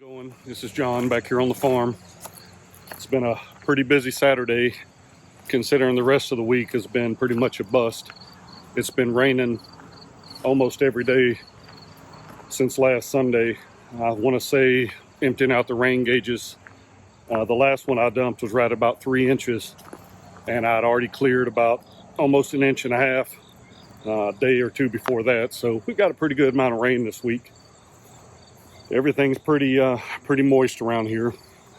Going. This is John back here on the farm. It's been a pretty busy Saturday considering the rest of the week has been pretty much a bust. It's been raining almost every day since last Sunday. I want to say emptying out the rain gauges. The last one I dumped was right about 3 inches, and I'd already cleared about almost 1.5 inches a day or two before that. So we got a pretty good amount of rain this week. Everything's pretty moist around here.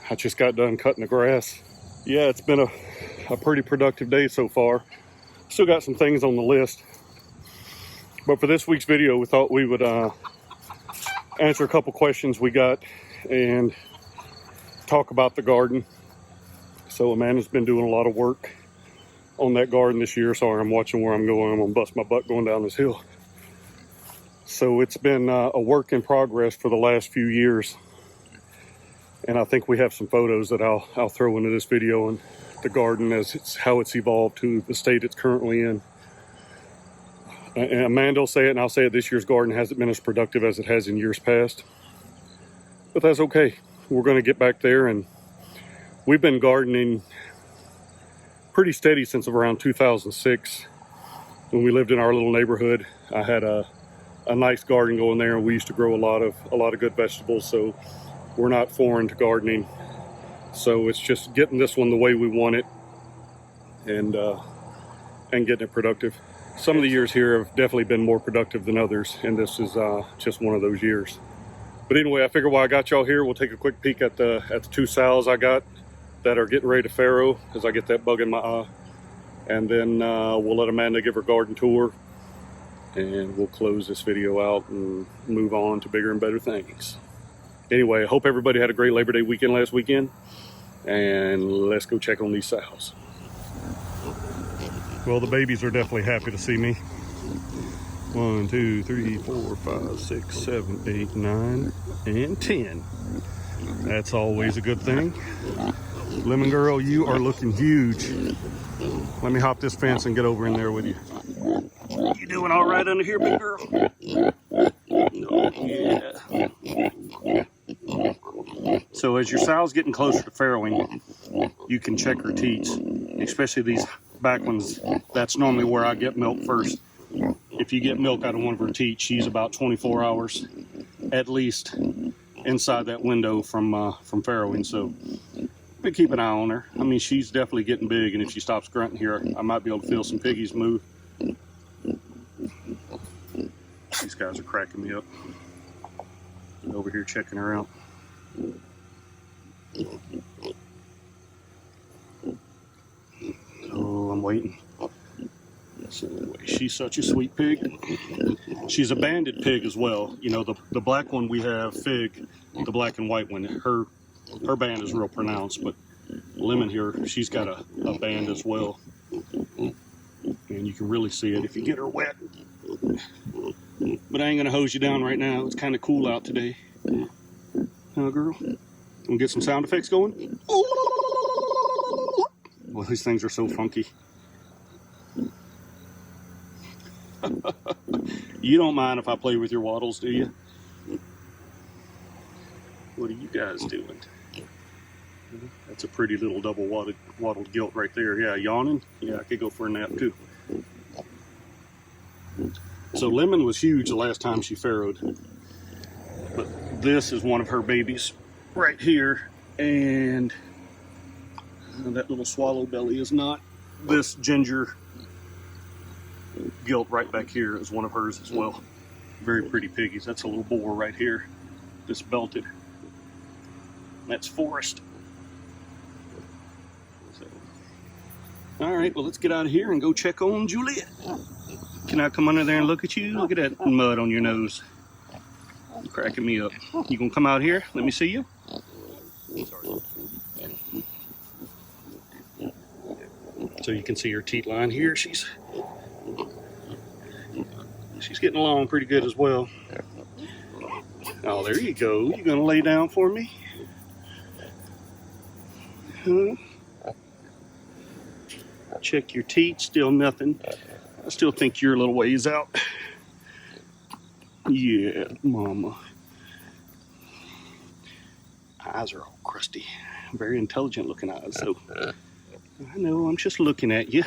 I just got done cutting the grass. Yeah, it's been a pretty productive day so far. Still got some things on the list. But for this week's video, we thought we would answer a couple questions we got and talk about the garden. So Amanda's been doing a lot of work on that garden this year. Sorry, I'm watching where I'm going. I'm gonna bust my butt going down this hill. So it's been a work in progress for the last few years. And I think we have some photos that I'll throw into this video and the garden as how it's evolved to the state it's currently in. And Amanda will say it and I'll say it, this year's garden hasn't been as productive as it has in years past. But that's okay. We're gonna get back there, and we've been gardening pretty steady since around 2006 when we lived in our little neighborhood. I had a nice garden going there, and we used to grow a lot of good vegetables, so we're not foreign to gardening. So it's just getting this one the way we want it and getting it productive. Some of the years here have definitely been more productive than others, and this is just one of those years. But anyway, I figure while I got y'all here, we'll take a quick peek at the 2 sows I got that are getting ready to farrow as I get that bug in my eye. And then we'll let Amanda give her garden tour, and we'll close this video out and move on to bigger and better things. Anyway, I hope everybody had a great Labor Day weekend last weekend, and let's go check on these sows. Well, the babies are definitely happy to see me. 1, 2, 3, 4, 5, 6, 7, 8, 9, and 10. That's always a good thing. Lemon Girl, you are looking huge. Let me hop this fence and get over in there with you. You doing all right under here, big girl? Oh, yeah. So as your sow's getting closer to farrowing, you can check her teats, especially these back ones. That's normally where I get milk first. If you get milk out of one of her teats, she's about 24 hours at least inside that window from farrowing. So we keep an eye on her. I mean, she's definitely getting big, and if she stops grunting here, I might be able to feel some piggies move. These guys are cracking me up. Over here checking her out. Oh, I'm waiting. So anyway, she's such a sweet pig. She's a banded pig as well. You know, the black one we have, Fig, the black and white one, her band is real pronounced, but Lemon here, she's got a band as well. And you can really see it if you get her wet. But I ain't gonna hose you down right now. It's kind of cool out today. Huh, girl? Wanna get some sound effects going? Well, these things are so funky. You don't mind if I play with your wattles, do you? What are you guys doing? That's a pretty little double wattled gilt right there. Yeah, yawning. Yeah, I could go for a nap too. So Lemon was huge the last time she farrowed, but this is one of her babies right here, and that little swallow belly is not. This ginger gilt right back here is one of hers as well. Very pretty piggies. That's a little boar right here, this belted. That's Forrest. So, all right, well, let's get out of here and go check on Juliet. Can I come under there and look at you? Look at that mud on your nose. You're cracking me up. You gonna come out here? Let me see you. So you can see her teat line here. She's getting along pretty good as well. Oh, there you go. You gonna lay down for me? Huh? Check your teat. Still nothing. I still think you're a little ways out. Yeah, mama. Eyes are all crusty. Very intelligent looking eyes. So I know, I'm just looking at you.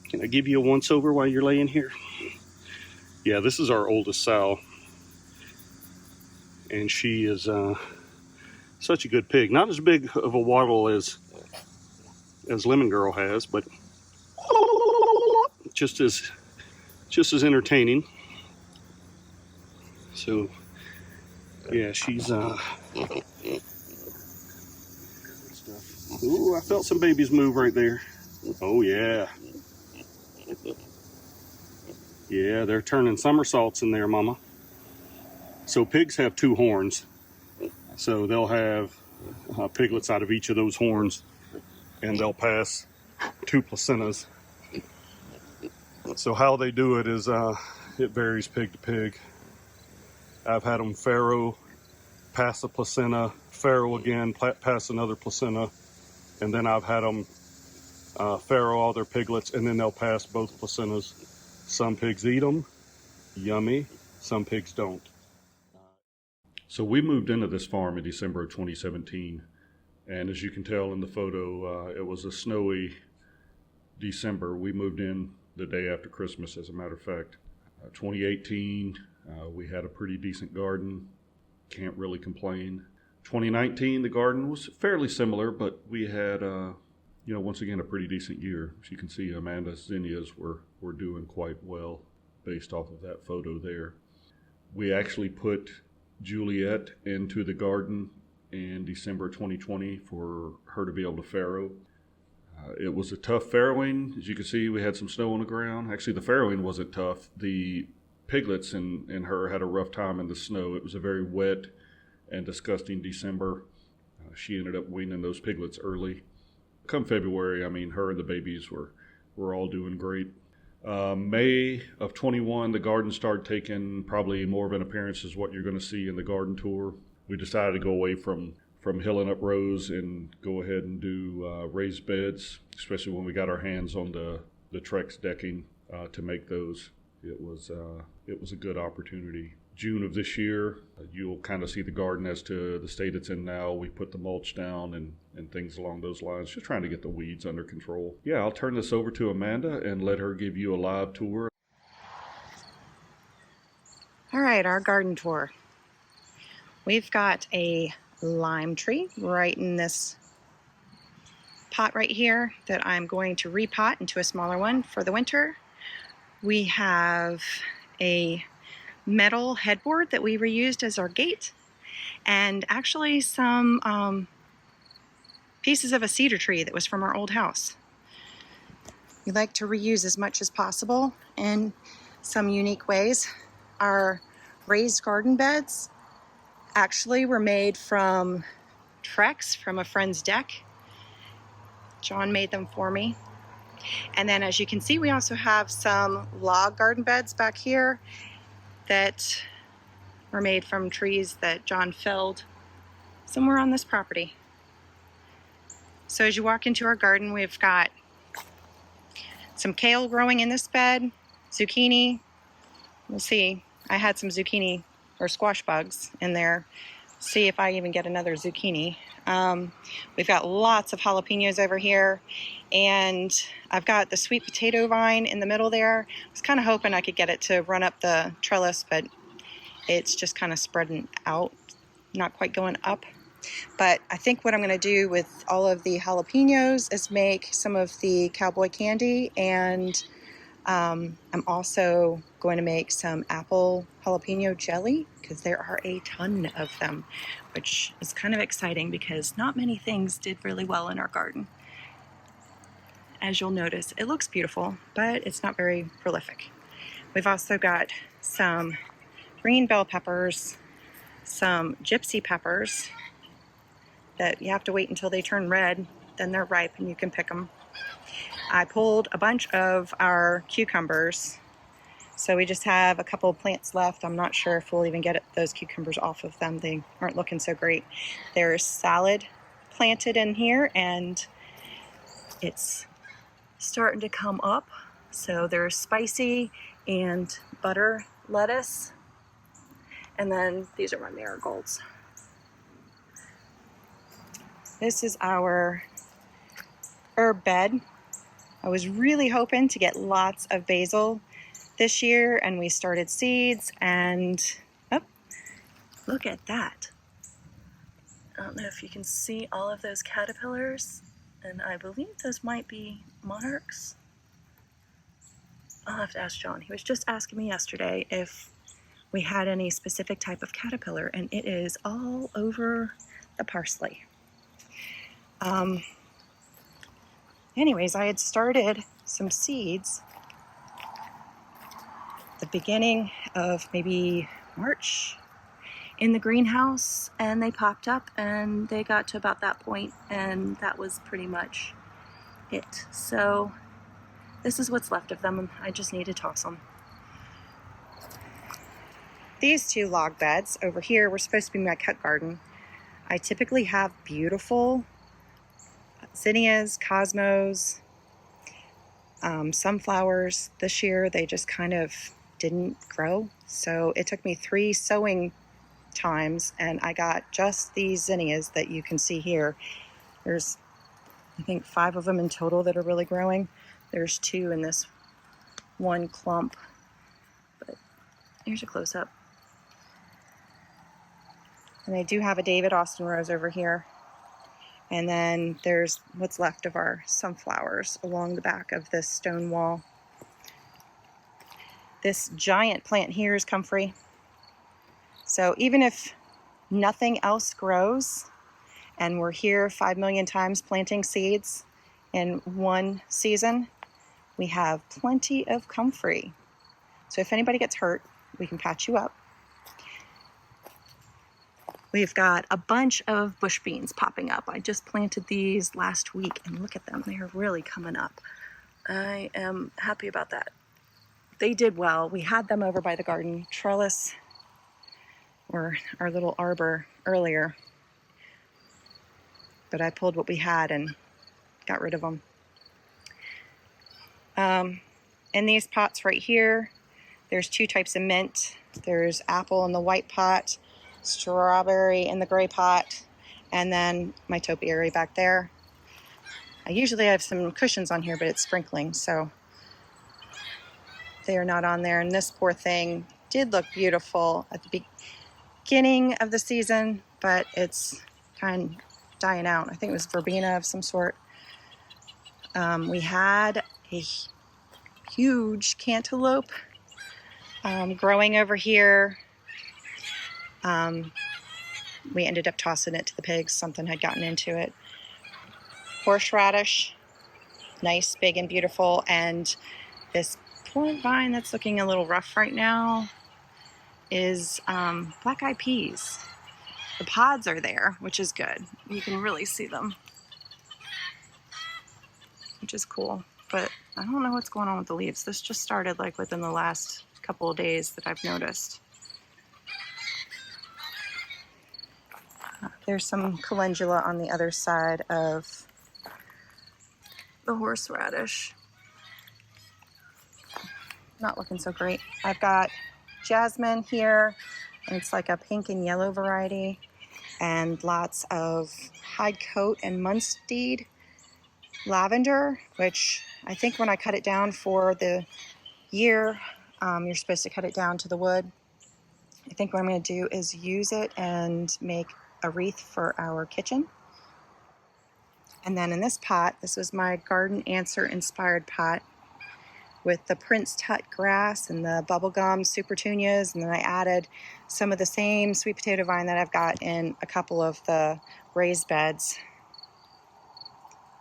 Can I give you a once over while you're laying here? Yeah, this is our oldest sow. And she is such a good pig. Not as big of a waddle as Lemon Girl has, but just as entertaining. So yeah, she's ooh, I felt some babies move right there. Oh yeah. Yeah, they're turning somersaults in there, mama. So pigs have 2 horns. So they'll have piglets out of each of those horns, and they'll pass 2 placentas. So how they do it is it varies pig to pig. I've had them farrow, pass a placenta, farrow again, pass another placenta, and then I've had them farrow all their piglets, and then they'll pass both placentas. Some pigs eat them, yummy. Some pigs don't. So we moved into this farm in December of 2017, and as you can tell in the photo, it was a snowy December. We moved in the day after Christmas, as a matter of fact. 2018, we had a pretty decent garden. Can't really complain. 2019, the garden was fairly similar, but we had, once again, a pretty decent year. As you can see, Amanda's zinnias were doing quite well based off of that photo there. We actually put Juliet into the garden in December 2020 for her to be able to farrow. It was a tough farrowing. As you can see, we had some snow on the ground. Actually, the farrowing wasn't tough. The piglets and her had a rough time in the snow. It was a very wet and disgusting December. She ended up weaning those piglets early. Come February, her and the babies were all doing great. May of 21, the garden started taking probably more of an appearance as what you're going to see in the garden tour. We decided to go away from hilling up rows and go ahead and do raised beds, especially when we got our hands on the Trex decking to make those. It was a good opportunity. June of this year, you'll kind of see the garden as to the state it's in now. We put the mulch down and things along those lines, just trying to get the weeds under control. Yeah, I'll turn this over to Amanda and let her give you a live tour. All right, our garden tour. We've got a lime tree right in this pot right here that I'm going to repot into a smaller one for the winter. We have a metal headboard that we reused as our gate, and actually some pieces of a cedar tree that was from our old house. We like to reuse as much as possible in some unique ways. Our raised garden beds actually were made from Trex from a friend's deck. John made them for me. And then as you can see, we also have some log garden beds back here that were made from trees that John felled somewhere on this property. So as you walk into our garden, we've got some kale growing in this bed, zucchini. We'll see. I had some zucchini or squash bugs in there. See if I even get another zucchini. We've got lots of jalapenos over here, and I've got the sweet potato vine in the middle there. I was kind of hoping I could get it to run up the trellis, but it's just kind of spreading out, not quite going up. But I think what I'm going to do with all of the jalapenos is make some of the cowboy candy, and I'm also going to make some apple jalapeno jelly because there are a ton of them, which is kind of exciting because not many things did really well in our garden. As you'll notice, it looks beautiful, but it's not very prolific. We've also got some green bell peppers, some gypsy peppers that you have to wait until they turn red, then they're ripe and you can pick them. I pulled a bunch of our cucumbers, so we just have a couple of plants left. I'm not sure if we'll even get those cucumbers off of them. They aren't looking so great. There's salad planted in here, and it's starting to come up. So there's spicy and butter lettuce, and then these are my marigolds. This is our herb bed. I was really hoping to get lots of basil this year, and we started seeds, and oh, look at that. I don't know if you can see all of those caterpillars, and I believe those might be monarchs. I'll have to ask John. He was just asking me yesterday if we had any specific type of caterpillar, and it is all over the parsley. Anyways, I had started some seeds at the beginning of maybe March in the greenhouse, and they popped up and they got to about that point, and that was pretty much it. So this is what's left of them. I just need to toss them. These two log beds over here were supposed to be my cut garden. I typically have beautiful zinnias, cosmos, sunflowers. This year they just kind of didn't grow, so it took me 3 sowing times, and I got just these zinnias that you can see here. There's, I think, 5 of them in total that are really growing. There's 2 in this one clump, but here's a close-up. And I do have a David Austin rose over here. And then there's what's left of our sunflowers along the back of this stone wall. This giant plant here is comfrey. So even if nothing else grows, and we're here 5 million times planting seeds in one season, we have plenty of comfrey. So if anybody gets hurt, we can patch you up. We've got a bunch of bush beans popping up. I just planted these last week, and look at them. They're really coming up. I am happy about that. They did well. We had them over by the garden trellis, or our little arbor, earlier. But I pulled what we had and got rid of them. In these pots right here, there's 2 types of mint. There's apple in the white pot, strawberry in the gray pot, and then my topiary back there. I usually have some cushions on here, but it's sprinkling, so they are not on there. And this poor thing did look beautiful at the beginning of the season, but it's kind of dying out. I think it was verbena of some sort. We had a huge cantaloupe growing over here. We ended up tossing it to the pigs. Something had gotten into it. Horseradish, nice, big, and beautiful. And this poor vine that's looking a little rough right now is black-eyed peas. The pods are there, which is good. You can really see them, which is cool. But I don't know what's going on with the leaves. This just started like within the last couple of days that I've noticed. There's some calendula on the other side of the horseradish. Not looking so great. I've got jasmine here, and it's like a pink and yellow variety, and lots of hide coat and Munstead lavender, which I think when I cut it down for the year, you're supposed to cut it down to the wood. I think what I'm going to do is use it and make a wreath for our kitchen. And then in this pot, this was my garden answer inspired pot with the Prince Tut grass and the bubblegum supertunias, and then I added some of the same sweet potato vine that I've got in a couple of the raised beds.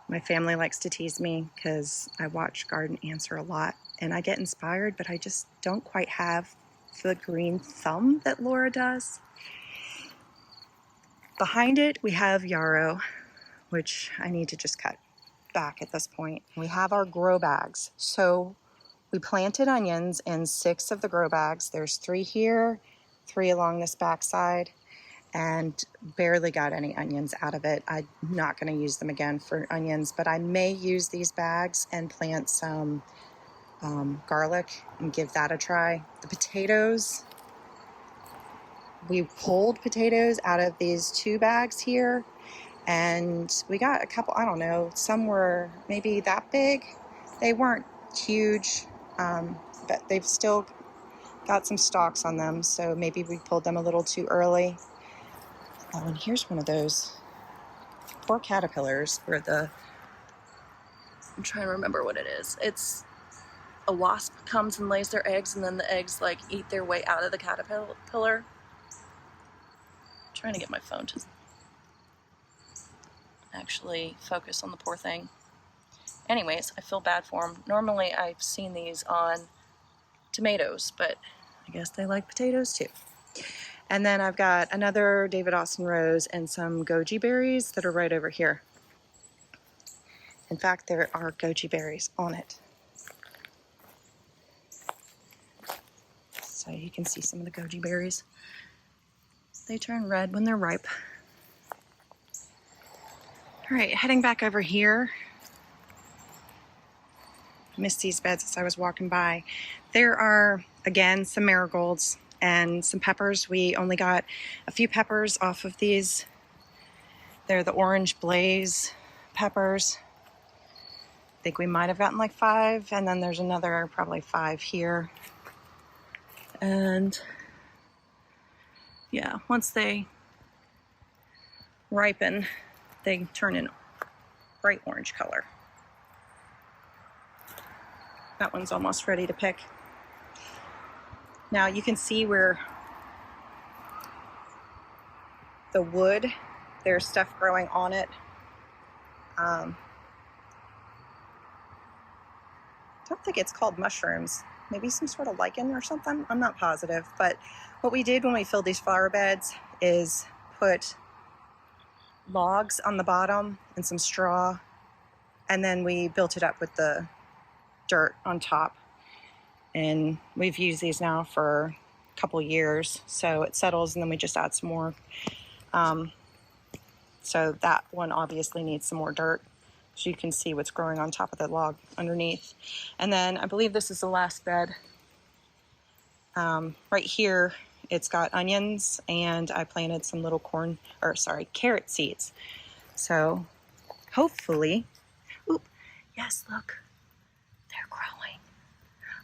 My family likes to tease me because I watch Garden Answer a lot, and I get inspired, but I just don't quite have the green thumb that Laura does. Behind it, we have yarrow, which I need to just cut back at this point. We have our grow bags. So we planted onions in 6 of the grow bags. There's 3 here, 3 along this back side, and barely got any onions out of it. I'm not going to use them again for onions, but I may use these bags and plant some garlic and give that a try. The potatoes, we pulled potatoes out of these 2 bags here, And we got a couple, I don't know, some were maybe that big. They weren't huge, but they've still got some stalks on them, so maybe we pulled them a little too early. Oh, and here's one of those poor caterpillars where I'm trying to remember what it is. It's a wasp comes and lays their eggs, and then the eggs like eat their way out of the caterpillar. I'm trying to get my phone to actually focus on the poor thing. Anyways, I feel bad for them. Normally I've seen these on tomatoes, but I guess they like potatoes too. And then I've got another David Austin rose and some goji berries that are right over here. In fact, there are goji berries on it. So you can see some of the goji berries. They turn red when they're ripe. All right, heading back over here. Missed these beds as I was walking by. There are, again, some marigolds and some peppers. We only got a few peppers off of these. They're the orange blaze peppers. I think we might have gotten like 5, and then there's another probably 5 here. And yeah, once they ripen, they turn in bright orange color. That one's almost ready to pick. Now you can see where the wood, there's stuff growing on it. I don't think it's called mushrooms. Maybe some sort of lichen or something. I'm not positive. But what we did when we filled these flower beds is put logs on the bottom and some straw, and then we built it up with the dirt on top. And we've used these now for a couple years, so it settles, and then we just add some more. So that one obviously needs some more dirt, so you can see what's growing on top of the log underneath. And then I believe this is the last bed. Right here, it's got onions, and I planted some little carrot seeds. So hopefully, yes, look, they're growing.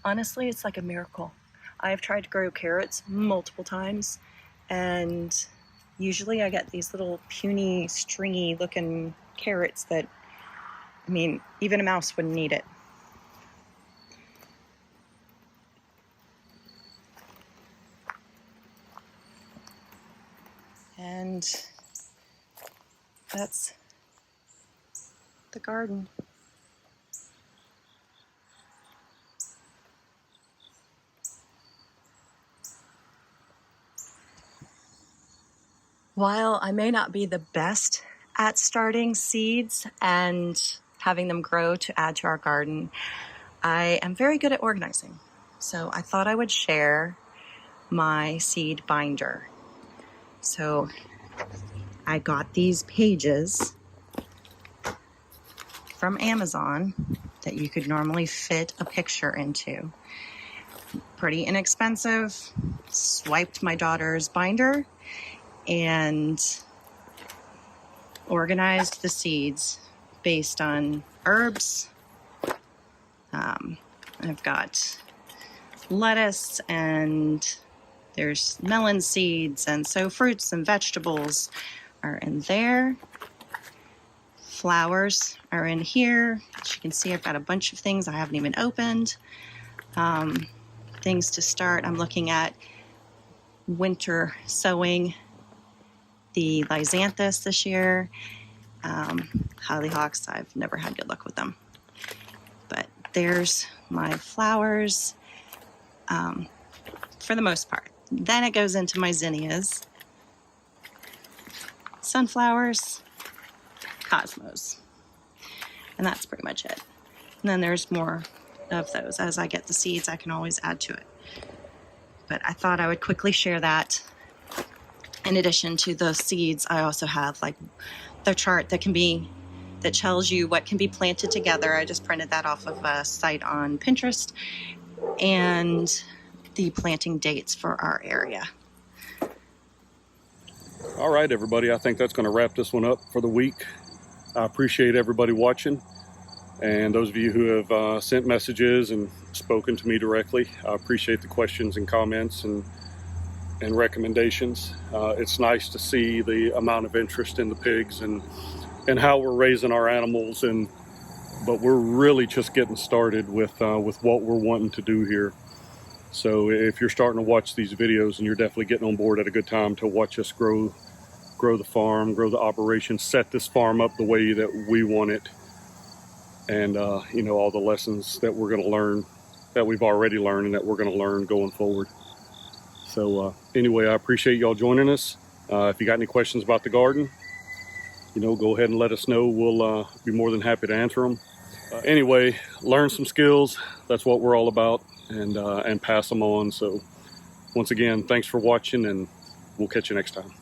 Honestly, it's like a miracle. I've tried to grow carrots multiple times, and usually I get these little puny, stringy looking carrots that, I mean, even a mouse wouldn't eat it. And that's the garden. While I may not be the best at starting seeds and having them grow to add to our garden, I am very good at organizing. So I thought I would share my seed binder. So I got these pages from Amazon that you could normally fit a picture into. Pretty inexpensive. Swiped my daughter's binder and organized the seeds based on herbs. I've got lettuce, and there's melon seeds, and so fruits and vegetables are in there. Flowers are in here. As you can see, I've got a bunch of things I haven't even opened. Things to start. I'm looking at winter sowing the Lysanthes this year. Hollyhocks, I've never had good luck with them. But there's my flowers, for the most part. Then it goes into my zinnias, sunflowers, cosmos. And that's pretty much it. And then there's more of those. As I get the seeds, I can always add to it. But I thought I would quickly share that. In addition to the seeds, I also have like the chart that tells you what can be planted together. I just printed that off of a site on Pinterest, and the planting dates for our area. All right, everybody, I think that's going to wrap this one up for the week. I appreciate everybody watching, and those of you who have sent messages and spoken to me directly. I appreciate the questions and comments and recommendations. It's nice to see the amount of interest in the pigs and how we're raising our animals, but we're really just getting started with what we're wanting to do here. So if you're starting to watch these videos, and you're definitely getting on board at a good time to watch us grow the farm, grow the operation, set this farm up the way that we want it, and you know, all the lessons that we're going to learn, that we've already learned, and that we're going to learn going forward. So anyway, I appreciate y'all joining us. If you got any questions about the garden, you know, go ahead and let us know. We'll be more than happy to answer them. Anyway, learn some skills. That's what we're all about, and pass them on. So once again, thanks for watching, and we'll catch you next time.